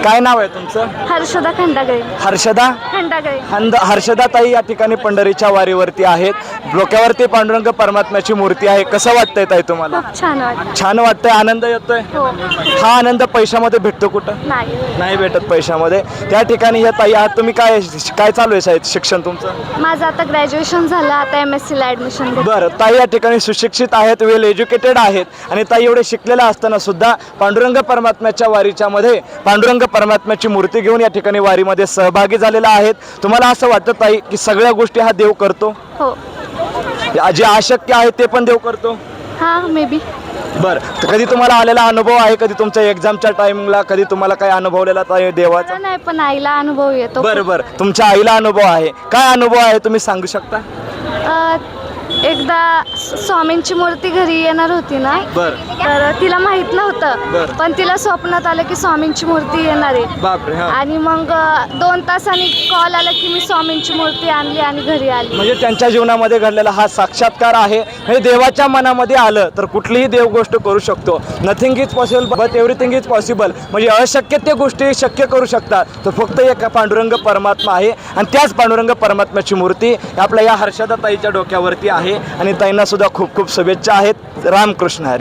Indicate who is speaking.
Speaker 1: काय नाव आहे तुमचं?
Speaker 2: हर्षदा खंडागळे.
Speaker 1: हर्षदा
Speaker 2: खंडागळे.
Speaker 1: हर्षदा ताई या ठिकाणी पंढरीच्या वारीवरती आहेत. डोक्यावरती पांडुरंग परमात्म्याची मूर्ती आहे. कसं वाटतंय ताई तुम्हाला?
Speaker 2: खूप छान वाटतं.
Speaker 1: छान वाटतंय, आनंद येतोय.
Speaker 2: हो.
Speaker 1: हा आनंद पैशामध्ये भेटतो कुठं?
Speaker 2: नाही.
Speaker 1: नाही भेटत पैशामध्ये. त्या ठिकाणी ह्या ताई आहात तुम्ही. काय काय चालू आहे साहेब शिक्षण तुमचं?
Speaker 2: माझं आता ग्रॅज्युएशन झालं, आता MSc ला ॲडमिशन घेतलं.
Speaker 1: बरं, ताई या ठिकाणी सुशिक्षित आहेत, वेल एज्युकेटेड आहेत आणि ताई एवढे शिकलेल्या असताना सुद्धा पांडुरंग परमात्म्याच्या वारीच्या मध्ये पांडुरंग परमात्म्याची मूर्ती घेऊन या ठिकाणी वारीमध्ये सहभागी झालेला आहेत. तुम्हाला असं वाटतं ताई की सगळ्या गोष्टी हा देव करतो?
Speaker 2: हो.
Speaker 1: जे अशक्य आहे ते पण देव करतो?
Speaker 2: हां, मे बी.
Speaker 1: बरं, तर कधी तुम्हाला आलेला अनुभव आहे, कधी तुमच्या एक्झामच्या टाइमला कधी तुम्हाला काय अनुभवलेला ताई देवाचा?
Speaker 2: नाही, पण आईला अनुभव येतो.
Speaker 1: बरं बरं, तुमच्या आईला अनुभव आहे. काय अनुभव आहे तुम्ही सांगू शकता?
Speaker 2: एकदा स्वामींची मूर्ती घरी येणार होती ना,
Speaker 1: बरं.
Speaker 2: तर तिला माहित नव्हतं,
Speaker 1: बरं.
Speaker 2: पण तिला स्वप्नात आलं की स्वामींची मूर्ती येणार आहे.
Speaker 1: बापरे. हा,
Speaker 2: आणि मग 2 तासांनी कॉल आला की मी स्वामींची मूर्ती आणली आणि घरी आली.
Speaker 1: म्हणजे त्यांच्या जीवनामध्ये घडलेला हा साक्षात्कार आहे. म्हणजे देवाच्या मनामध्ये आलं तर कुठलीही देव गोष्ट करू शकतो. Nothing is possible but everything is possible. म्हणजे अशक्य ते गोष्टी शक्य करू शकतात तर फक्त एक पांडुरंग परमात्मा आहे. आणि त्याच पांडुरंग परमात्म्याची मूर्ती आपल्या या हर्षदा ताईच्या डोक्यावरती आहे. आणि ताईंना सुद्धा खूप खूप शुभेच्छा आहेत. रामकृष्ण हरी.